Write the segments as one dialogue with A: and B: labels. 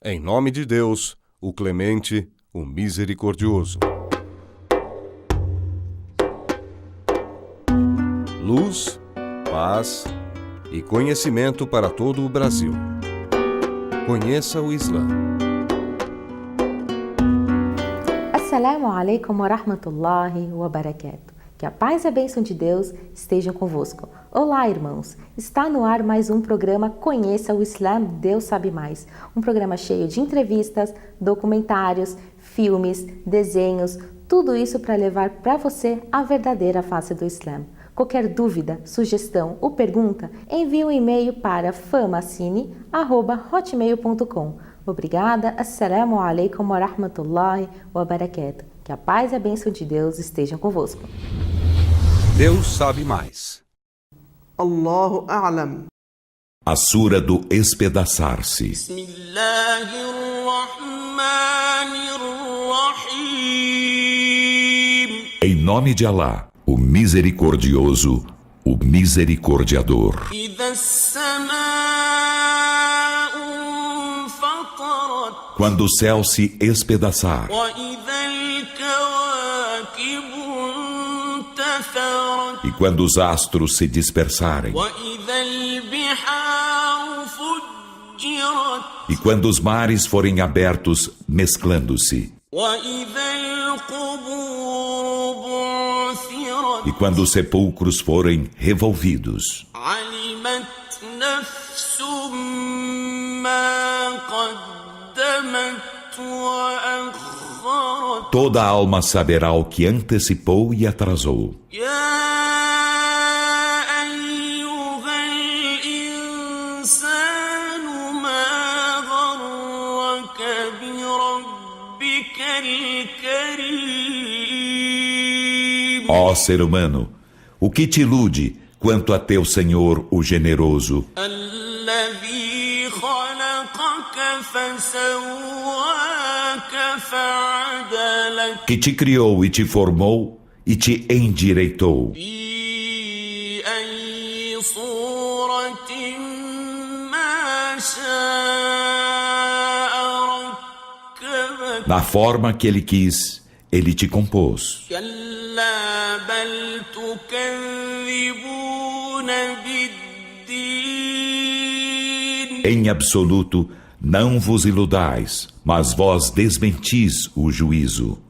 A: Em nome de Deus, o clemente, o misericordioso. Luz, paz e conhecimento para todo o Brasil. Conheça o Islã.
B: Assalamu alaikum wa rahmatullahi wa barakatuh. Que a paz e a bênção de Deus estejam convosco. Olá, irmãos! Está no ar mais um programa Conheça o Islã, Deus Sabe Mais. Um programa cheio de entrevistas, documentários, filmes, desenhos, tudo isso para levar para você a verdadeira face do Islã. Qualquer dúvida, sugestão ou pergunta, envie um e-mail para famacine@hotmail.com. Obrigada, assalamu alaikum wa rahmatullahi wa barakatuh. Que a paz e a bênção de Deus estejam convosco.
A: Deus sabe mais.
C: Allahu A'lam.
D: A Sura do Espedaçar-se. Em nome de Alá, o Misericordioso, o Misericordiador. Quando o céu se espedaçar, e quando os astros se dispersarem, e quando os mares forem abertos mesclando-se, e quando os sepulcros forem revolvidos, toda alma saberá o que antecipou e atrasou. Ó ser humano, o que te ilude quanto a teu Senhor, o generoso, que te criou e te formou e te endireitou, na forma que Ele quis, Ele te compôs. Em absoluto, não vos iludais, mas vós desmentis o juízo.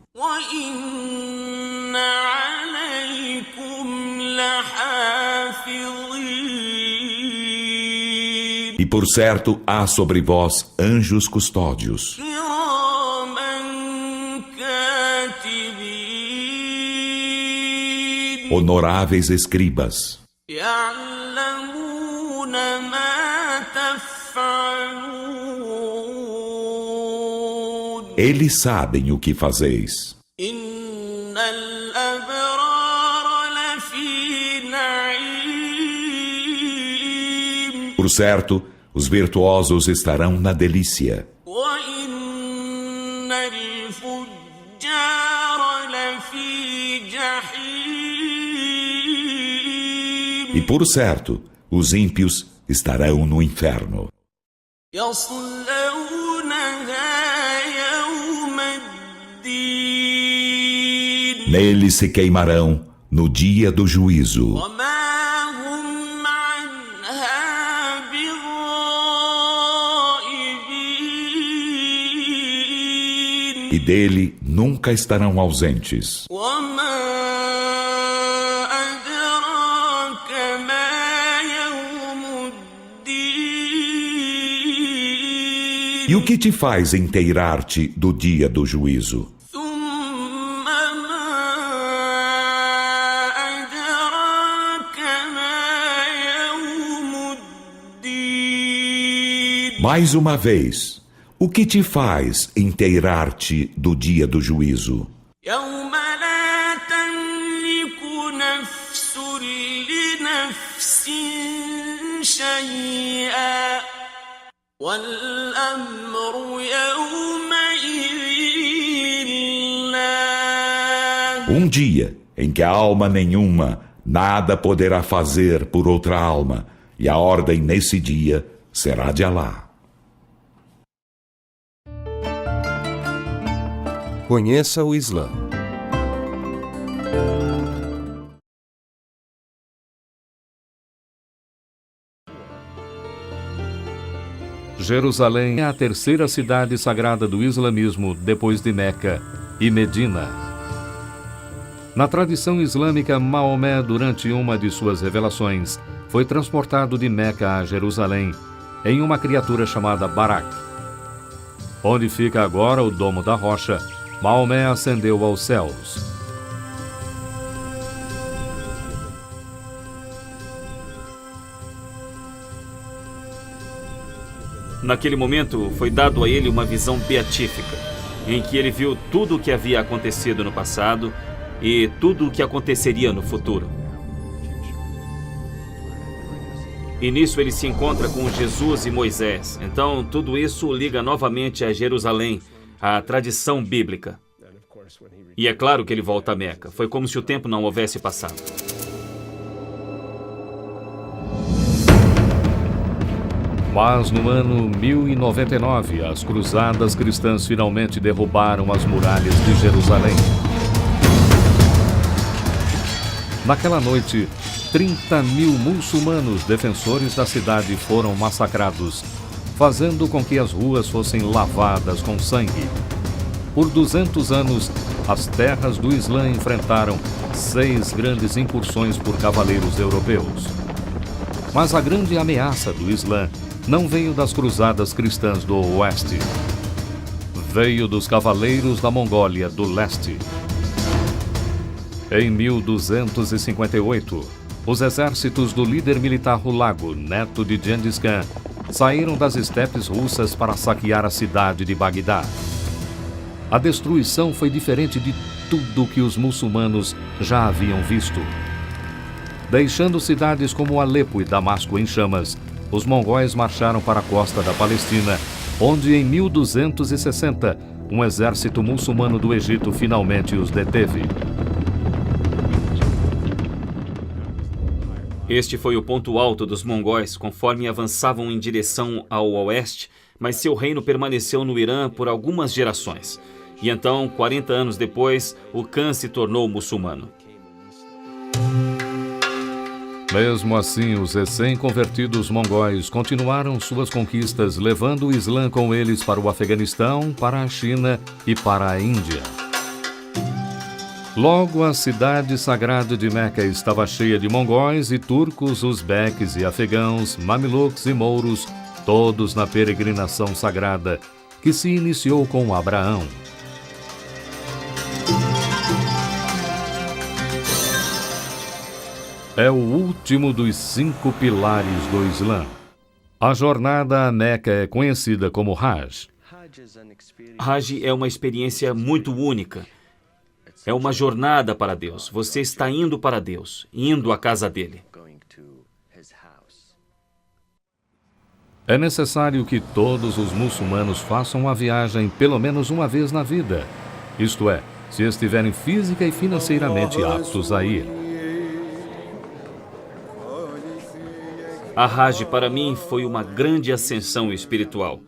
D: E por certo há sobre vós anjos custódios, honoráveis escribas. Eles sabem o que fazeis. Por certo, os virtuosos estarão na delícia. E por certo, os ímpios estarão no inferno. Neles se queimarão no dia do juízo. E dele nunca estarão ausentes. E o que te faz inteirar-te do dia do juízo? Mais uma vez, o que te faz inteirar-te do dia do juízo? Um dia em que a alma nenhuma nada poderá fazer por outra alma, e a ordem nesse dia será de Alá.
A: Conheça o Islã.
E: Jerusalém é a terceira cidade sagrada do islamismo depois de Meca e Medina. Na tradição islâmica, Maomé, durante uma de suas revelações, foi transportado de Meca a Jerusalém em uma criatura chamada Barak. Onde fica agora o Domo da Rocha, Maomé ascendeu aos céus.
F: Naquele momento, foi dado a ele uma visão beatífica, em que ele viu tudo o que havia acontecido no passado e tudo o que aconteceria no futuro. E nisso ele se encontra com Jesus e Moisés. Então, tudo isso o liga novamente a Jerusalém, à tradição bíblica. E é claro que ele volta a Meca. Foi como se o tempo não houvesse passado.
E: Mas no ano 1099, as cruzadas cristãs finalmente derrubaram as muralhas de Jerusalém. Naquela noite, 30 mil muçulmanos defensores da cidade foram massacrados, fazendo com que as ruas fossem lavadas com sangue. Por 200 anos, as terras do Islã enfrentaram 6 grandes incursões por cavaleiros europeus. Mas a grande ameaça do Islã não veio das cruzadas cristãs do oeste. Veio dos cavaleiros da Mongólia do leste. Em 1258, os exércitos do líder militar Hulagu, neto de Gengis Khan, saíram das estepes russas para saquear a cidade de Bagdá. A destruição foi diferente de tudo que os muçulmanos já haviam visto. Deixando cidades como Alepo e Damasco em chamas, os mongóis marcharam para a costa da Palestina, onde em 1260, um exército muçulmano do Egito finalmente os deteve.
F: Este foi o ponto alto dos mongóis conforme avançavam em direção ao oeste, mas seu reino permaneceu no Irã por algumas gerações. E então, 40 anos depois, o Khan se tornou muçulmano.
E: Mesmo assim, os recém-convertidos mongóis continuaram suas conquistas, levando o Islã com eles para o Afeganistão, para a China e para a Índia. Logo, a cidade sagrada de Meca estava cheia de mongóis e turcos, uzbeques e afegãos, mamelucos e mouros, todos na peregrinação sagrada, que se iniciou com Abraão. É o último dos 5 pilares do Islã. A jornada a Meca é conhecida como Hajj.
F: Hajj é uma experiência muito única. É uma jornada para Deus. Você está indo para Deus, indo à casa dele.
E: É necessário que todos os muçulmanos façam a viagem pelo menos uma vez na vida. Isto é, se estiverem física e financeiramente aptos a ir.
F: A Hajj, para mim, foi uma grande ascensão espiritual.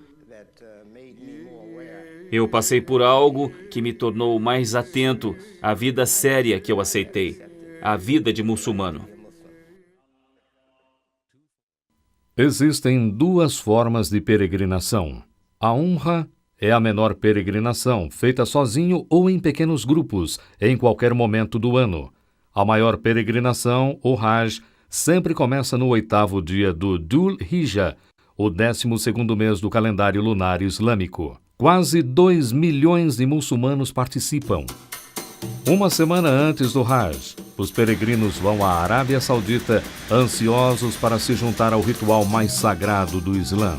F: Eu passei por algo que me tornou mais atento à vida séria que eu aceitei, a vida de muçulmano.
E: Existem 2 formas de peregrinação. A Umrah é a menor peregrinação, feita sozinho ou em pequenos grupos, em qualquer momento do ano. A maior peregrinação, o Hajj, sempre começa no 8º dia do Dhul Hijjah, o 12º mês do calendário lunar islâmico. Quase 2 milhões de muçulmanos participam. Uma semana antes do Hajj, os peregrinos vão à Arábia Saudita, ansiosos para se juntar ao ritual mais sagrado do Islã.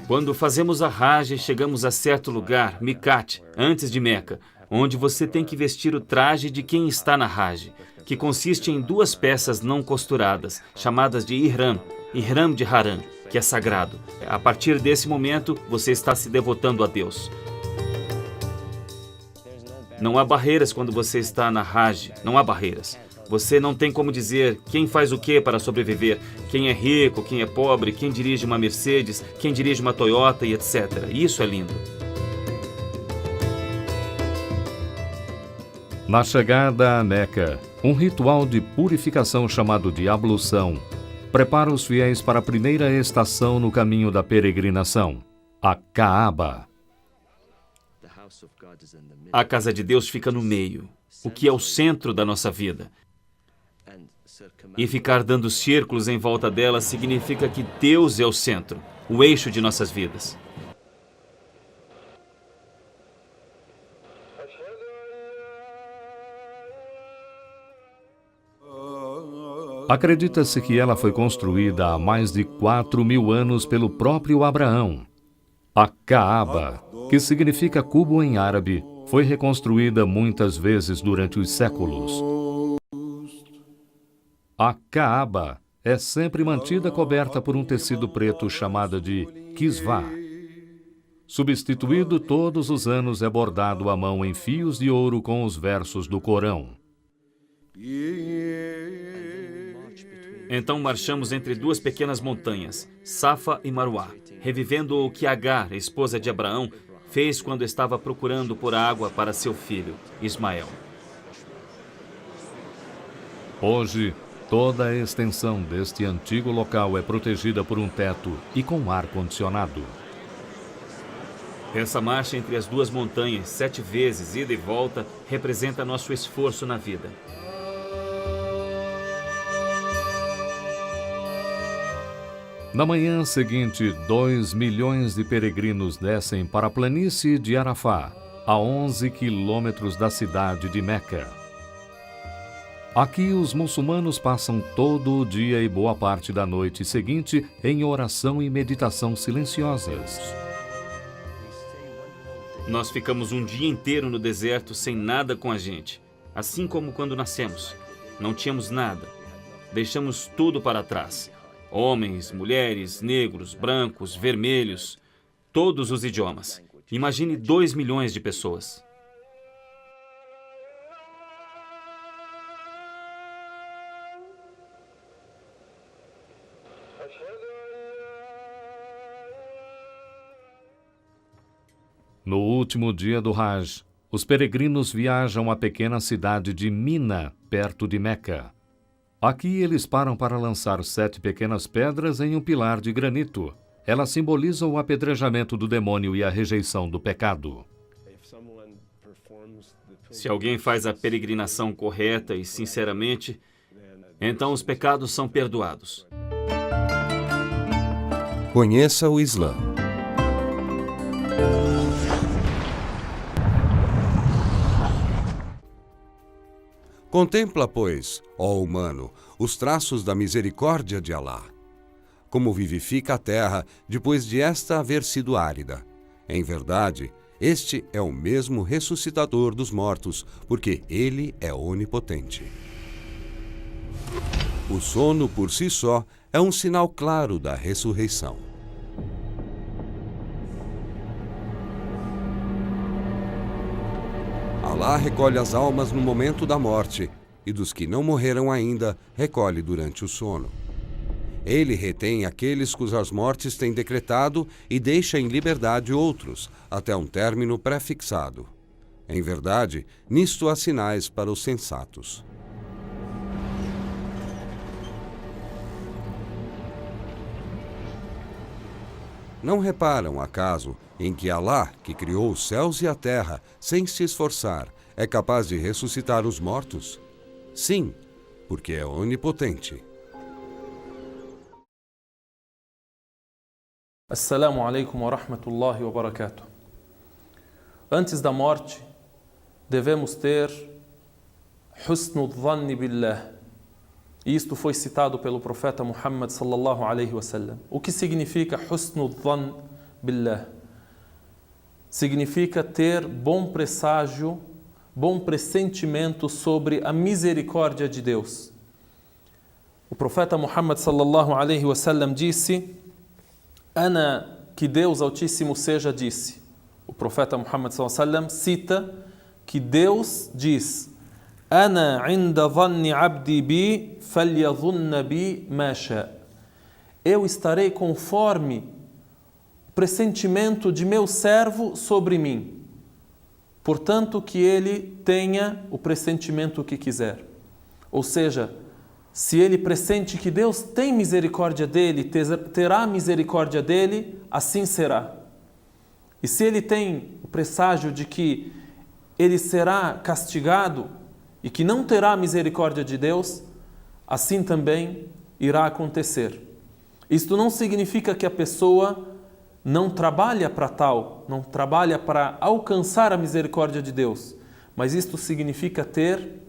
F: Quando fazemos a Hajj, chegamos a certo lugar, Miqat, antes de Meca, onde você tem que vestir o traje de quem está na Hajj, que consiste em 2 peças não costuradas, chamadas de Ihram de Haram, que é sagrado. A partir desse momento, você está se devotando a Deus. Não há barreiras quando você está na Hajj, não há barreiras. Você não tem como dizer quem faz o que para sobreviver, quem é rico, quem é pobre, quem dirige uma Mercedes, quem dirige uma Toyota e etc. Isso é lindo.
E: Na chegada a Meca, um ritual de purificação chamado de ablução prepara os fiéis para a primeira estação no caminho da peregrinação, a Kaaba.
F: A casa de Deus fica no meio, o que é o centro da nossa vida. E ficar dando círculos em volta dela significa que Deus é o centro, o eixo de nossas vidas.
E: Acredita-se que ela foi construída há mais de 4.000 anos pelo próprio Abraão. A Kaaba, que significa cubo em árabe, foi reconstruída muitas vezes durante os séculos. A Kaaba é sempre mantida coberta por um tecido preto chamado de kisvá. Substituído todos os anos, é bordado à mão em fios de ouro com os versos do Corão.
F: Então marchamos entre duas pequenas montanhas, Safa e Marwá, revivendo o que Agar, esposa de Abraão, fez quando estava procurando por água para seu filho, Ismael.
E: Hoje, toda a extensão deste antigo local é protegida por um teto e com ar-condicionado.
F: Essa marcha entre as duas montanhas, 7 vezes, ida e volta, representa nosso esforço na vida.
E: Na manhã seguinte, 2 milhões de peregrinos descem para a planície de Arafá, a 11 quilômetros da cidade de Meca. Aqui, os muçulmanos passam todo o dia e boa parte da noite seguinte em oração e meditação silenciosas.
F: Nós ficamos um dia inteiro no deserto sem nada com a gente, assim como quando nascemos. Não tínhamos nada. Deixamos tudo para trás. Homens, mulheres, negros, brancos, vermelhos, todos os idiomas. Imagine 2 milhões de pessoas.
E: No último dia do Hajj, os peregrinos viajam à pequena cidade de Mina, perto de Meca. Aqui eles param para lançar 7 pequenas pedras em um pilar de granito. Elas simbolizam o apedrejamento do demônio e a rejeição do pecado.
F: Se alguém faz a peregrinação correta e sinceramente, então os pecados são perdoados.
A: Conheça o Islã. Contempla, pois, ó humano, os traços da misericórdia de Alá. Como vivifica a terra depois de esta haver sido árida. Em verdade, este é o mesmo ressuscitador dos mortos, porque ele é onipotente. O sono por si só é um sinal claro da ressurreição. Alá recolhe as almas no momento da morte, e dos que não morreram ainda, recolhe durante o sono. Ele retém aqueles cujas mortes tem decretado e deixa em liberdade outros, até um término pré-fixado. Em verdade, nisto há sinais para os sensatos. Não reparam, acaso, em que Alá, que criou os céus e a terra, sem se esforçar, é capaz de ressuscitar os mortos? Sim, porque é onipotente.
G: Assalamu alaikum wa rahmatullahi wa barakatuh. Antes da morte, devemos ter husnul dhanni billah. Isto foi citado pelo profeta Muhammad sallallahu alaihi wasallam. O que significa husnul dhann billah? Significa ter bom presságio, bom pressentimento sobre a misericórdia de Deus. O profeta Muhammad sallallahu alaihi wasallam disse: Ana, que Deus Altíssimo seja, disse. O profeta Muhammad sallallahu alaihi wasallam cita que Deus diz: Ana 'inda dhanni 'abdi bi, falyadhunna bi ma sha. Eu estarei conforme o pressentimento de meu servo sobre mim. Portanto, que ele tenha o pressentimento que quiser. Ou seja, se ele pressente que Deus tem misericórdia dele, terá misericórdia dele, assim será. E se ele tem o presságio de que ele será castigado e que não terá misericórdia de Deus, assim também irá acontecer. Isto não significa que a pessoa não trabalha para tal, não trabalha para alcançar a misericórdia de Deus, mas isto significa ter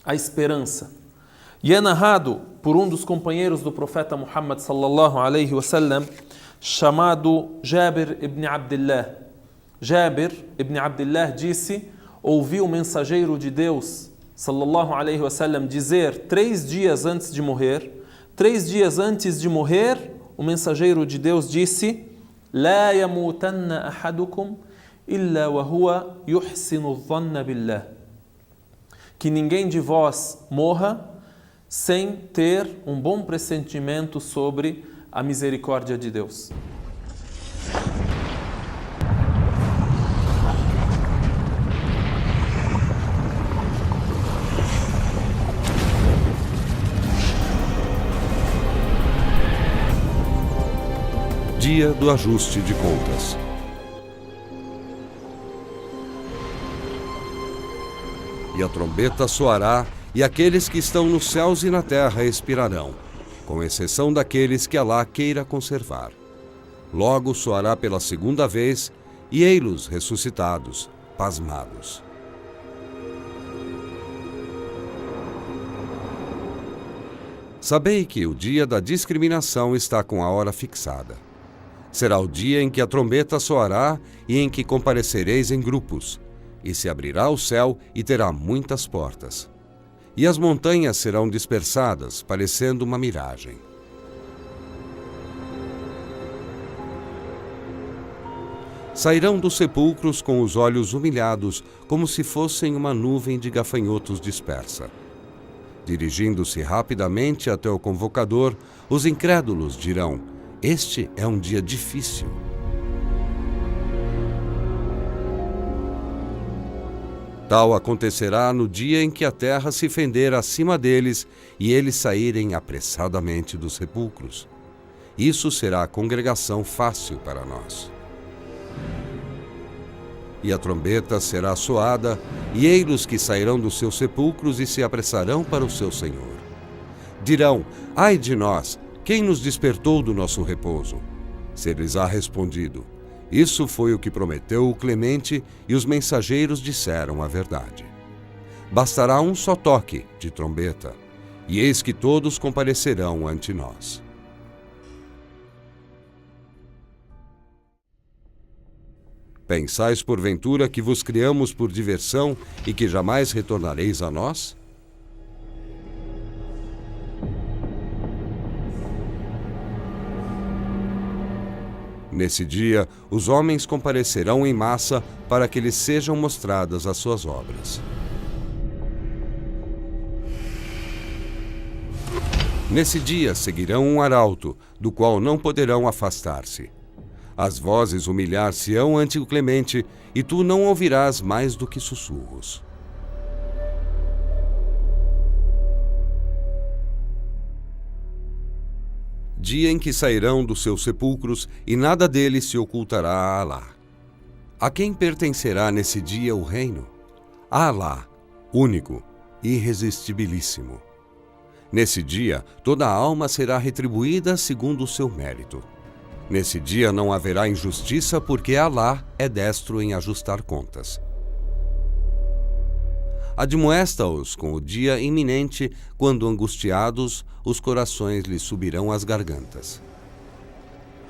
G: a esperança. E é narrado por um dos companheiros do profeta Muhammad sallallahu alaihi wasallam, chamado Jabir ibn Abdullah. Jabir ibn Abdullah disse: ouvi o mensageiro de Deus sallallahu alaihi wasallam dizer 3 dias antes de morrer. 3 dias antes de morrer, o mensageiro de Deus disse: لا يموتن أحدكم إلا وهو يحسن الظن بالله. Que ninguém de vós morra sem ter um bom pressentimento sobre a misericórdia de Deus.
A: Dia do ajuste de contas. E a trombeta soará, e aqueles que estão nos céus e na terra expirarão, com exceção daqueles que Alá queira conservar. Logo soará pela segunda vez, e ei-los ressuscitados, pasmados. Sabei que o dia da discriminação está com a hora fixada. Será o dia em que a trombeta soará e em que comparecereis em grupos, e se abrirá o céu e terá muitas portas. E as montanhas serão dispersadas, parecendo uma miragem. Sairão dos sepulcros com os olhos humilhados, como se fossem uma nuvem de gafanhotos dispersa. Dirigindo-se rapidamente até o convocador, os incrédulos dirão: este é um dia difícil. Tal acontecerá no dia em que a terra se fender acima deles e eles saírem apressadamente dos sepulcros. Isso será a congregação fácil para nós. E a trombeta será soada, e ei-los que sairão dos seus sepulcros e se apressarão para o seu Senhor. Dirão: ai de nós! Quem nos despertou do nosso repouso? Se lhes há respondido: isso foi o que prometeu o Clemente, e os mensageiros disseram a verdade. Bastará um só toque de trombeta, e eis que todos comparecerão ante nós. Pensais porventura que vos criamos por diversão e que jamais retornareis a nós? Nesse dia, os homens comparecerão em massa para que lhes sejam mostradas as suas obras. Nesse dia seguirão um arauto, do qual não poderão afastar-se. As vozes humilhar-se-ão ante o Clemente, e tu não ouvirás mais do que sussurros. Dia em que sairão dos seus sepulcros, e nada deles se ocultará a Alá. A quem pertencerá nesse dia o reino? A Alá, único, irresistibilíssimo. Nesse dia, toda a alma será retribuída segundo o seu mérito. Nesse dia não haverá injustiça, porque Alá é destro em ajustar contas. Admoesta-os com o dia iminente, quando, angustiados, os corações lhes subirão às gargantas.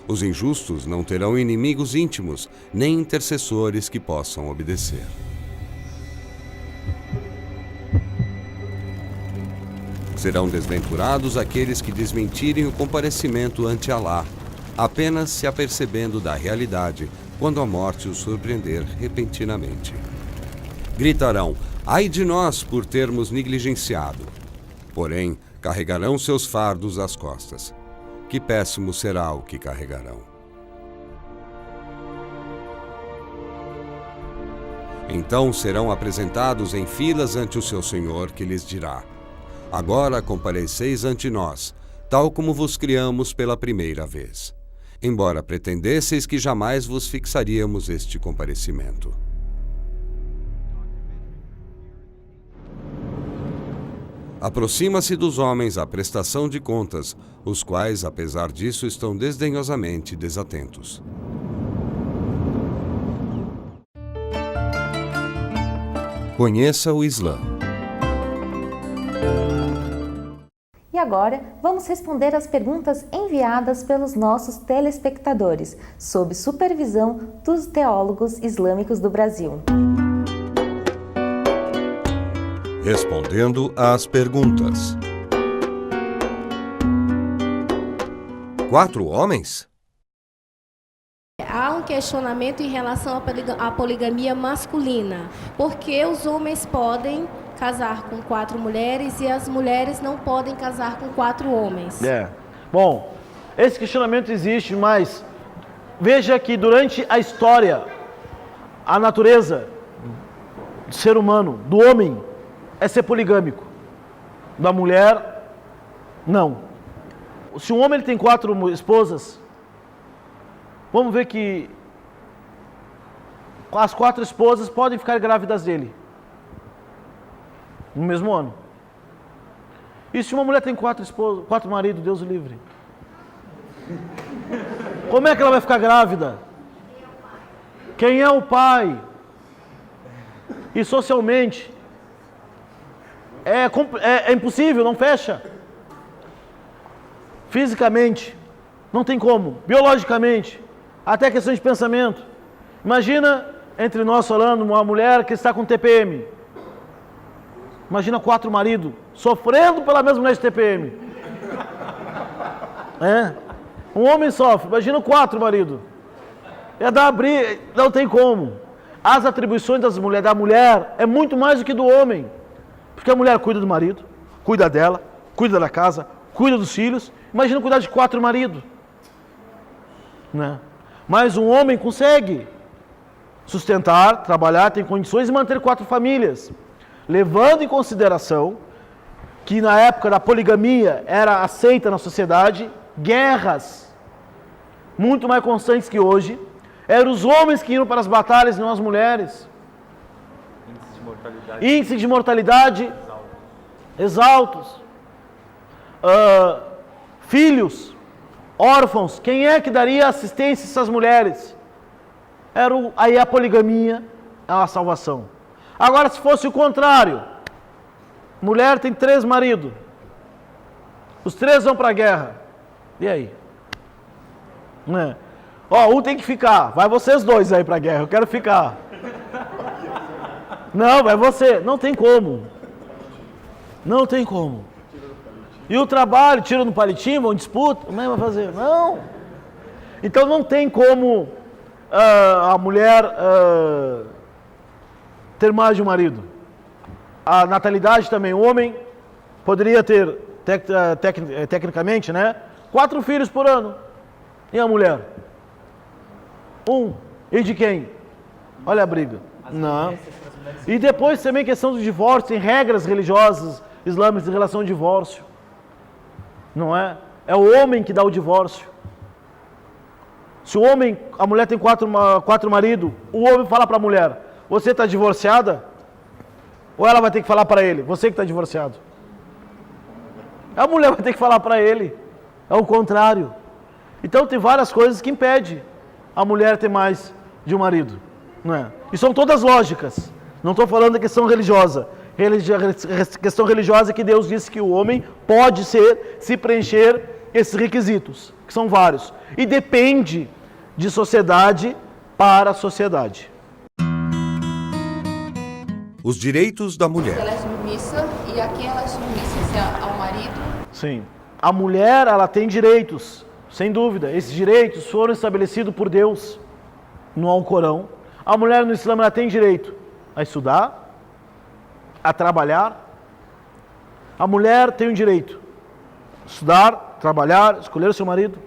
A: Os injustos não terão inimigos íntimos, nem intercessores que possam obedecer. Serão desventurados aqueles que desmentirem o comparecimento ante Alá, apenas se apercebendo da realidade, quando a morte os surpreender repentinamente. Gritarão: ai de nós por termos negligenciado. Porém, carregarão seus fardos às costas. Que péssimo será o que carregarão. Então serão apresentados em filas ante o seu Senhor, que lhes dirá: agora compareceis ante nós, tal como vos criamos pela primeira vez, embora pretendesseis que jamais vos fixaríamos este comparecimento. Aproxima-se dos homens a prestação de contas, os quais, apesar disso, estão desdenhosamente desatentos. Conheça o Islã.
B: E agora, vamos responder as perguntas enviadas pelos nossos telespectadores, sob supervisão dos teólogos islâmicos do Brasil.
A: Respondendo às perguntas. 4 homens?
H: Há um questionamento em relação à poligamia masculina. Por que os homens podem casar com 4 mulheres e as mulheres não podem casar com 4 homens?
I: Bom, esse questionamento existe, mas veja que durante a história, a natureza do ser humano, do homem, é ser poligâmico. Da mulher, não. Se um homem ele tem 4 esposas, vamos ver que as 4 esposas podem ficar grávidas dele no mesmo ano. E se uma mulher tem 4 esposas, 4 maridos, Deus o livre? Como é que ela vai ficar grávida? Quem é o pai? E socialmente é impossível, não fecha. Fisicamente, não tem como. Biologicamente, até questão de pensamento. Imagina, entre nós falando, uma mulher que está com TPM. Imagina 4 maridos sofrendo pela mesma mulher de TPM. Um homem sofre, imagina 4 maridos. É dar briga, não tem como. As atribuições da mulher é muito mais do que do homem. Porque a mulher cuida do marido, cuida dela, cuida da casa, cuida dos filhos. Imagina cuidar de 4 maridos. Né? Mas um homem consegue sustentar, trabalhar, tem condições de manter 4 famílias. Levando em consideração que na época da poligamia era aceita na sociedade, guerras muito mais constantes que hoje, eram os homens que iam para as batalhas e não as mulheres. Índice de mortalidade exaltos. Filhos, órfãos, quem é que daria assistência a essas mulheres? Aí a poligamia é a salvação. Agora, se fosse o contrário, mulher tem 3 maridos, os 3 vão para a guerra, e aí? Um tem que ficar, vai vocês 2 aí para a guerra, eu quero ficar. Não, vai você, não tem como. Não tem como. E o trabalho, tira no palitinho, vão disputa, como é que vai fazer? Não. Então não tem como a mulher ter mais de um marido. A natalidade também, o homem poderia ter, tecnicamente, 4 filhos por ano. E a mulher? 1. E de quem? Olha a briga. Não. E depois também questão do divórcio, tem regras religiosas islâmicas em relação ao divórcio. Não é? É o homem que dá o divórcio. Se a mulher tem 4 maridos, o homem fala para a mulher: você está divorciada? Ou ela vai ter que falar para ele: você que está divorciado? A mulher vai ter que falar para ele. É o contrário. Então tem várias coisas que impedem a mulher ter mais de um marido. Não é? E são todas lógicas. Não estou falando da questão religiosa. Questão religiosa é que Deus disse que o homem pode se preencher esses requisitos, que são vários. E depende de sociedade para sociedade.
A: Os direitos da mulher.
J: Ela é submissa, e a quem ela é submissa? Ao marido?
I: Sim. A mulher, ela tem direitos, sem dúvida. Esses direitos foram estabelecidos por Deus no Alcorão. A mulher no Islã, ela tem direito a estudar, a trabalhar. A mulher tem o direito de estudar, trabalhar, escolher o seu marido.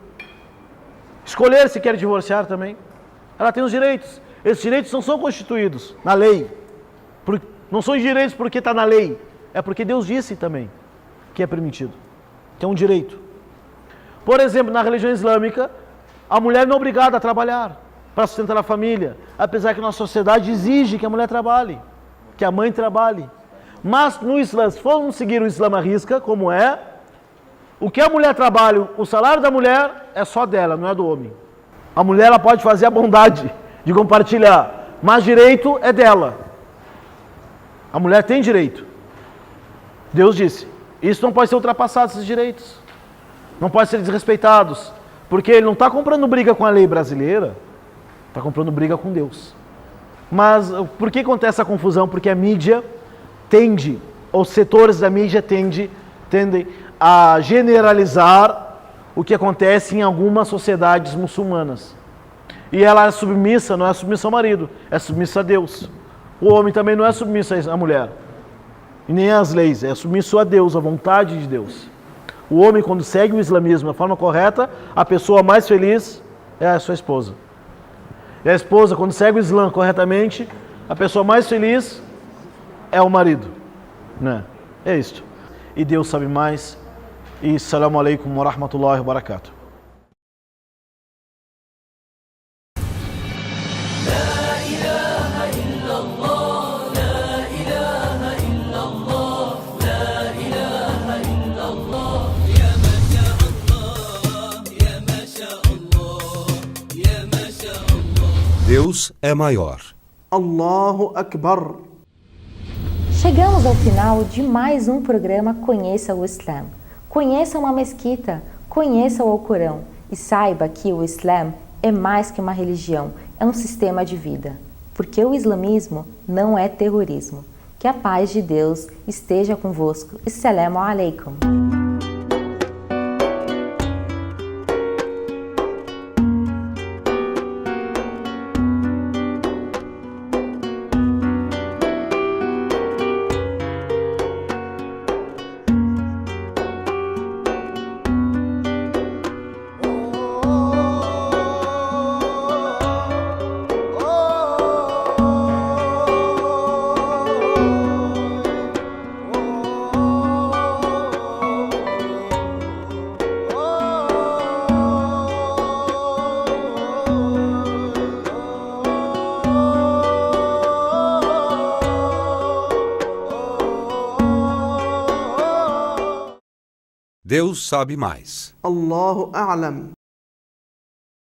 I: Escolher se quer divorciar também. Ela tem os direitos. Esses direitos não são constituídos na lei. Não são direitos porque está na lei. É porque Deus disse também que é permitido. Que é um direito. Por exemplo, na religião islâmica, a mulher não é obrigada a trabalhar para sustentar a família. Apesar que nossa sociedade exige que a mulher trabalhe, que a mãe trabalhe. Mas no Islã, se formos seguir o Islã à risca, como é, o que a mulher trabalha, o salário da mulher é só dela, não é do homem. A mulher ela pode fazer a bondade de compartilhar, mas direito é dela. A mulher tem direito. Deus disse, isso não pode ser ultrapassado, esses direitos. Não pode ser desrespeitados, porque ele não está comprando briga com a lei brasileira, está comprando briga com Deus. Mas por que acontece essa confusão? Porque a mídia tende, os setores da mídia tendem a generalizar o que acontece em algumas sociedades muçulmanas. E ela é submissa, não é submissa ao marido, é submissa a Deus. O homem também não é submisso à mulher, e nem às leis, é submisso a Deus, à vontade de Deus. O homem, quando segue o islamismo da forma correta, a pessoa mais feliz é a sua esposa. E a esposa, quando segue o Islã corretamente, a pessoa mais feliz é o marido. Né? É isto. E Deus sabe mais. E assalamu alaikum wa rahmatullahi wa barakatuh.
A: Deus é maior.
C: Allahu Akbar.
B: Chegamos ao final de mais um programa Conheça o Islã. Conheça uma mesquita, conheça o Alcorão e saiba que o Islã é mais que uma religião, é um sistema de vida. Porque o islamismo não é terrorismo. Que a paz de Deus esteja convosco. Assalamu alaikum.
A: Deus sabe mais.
C: Allahu A'lam.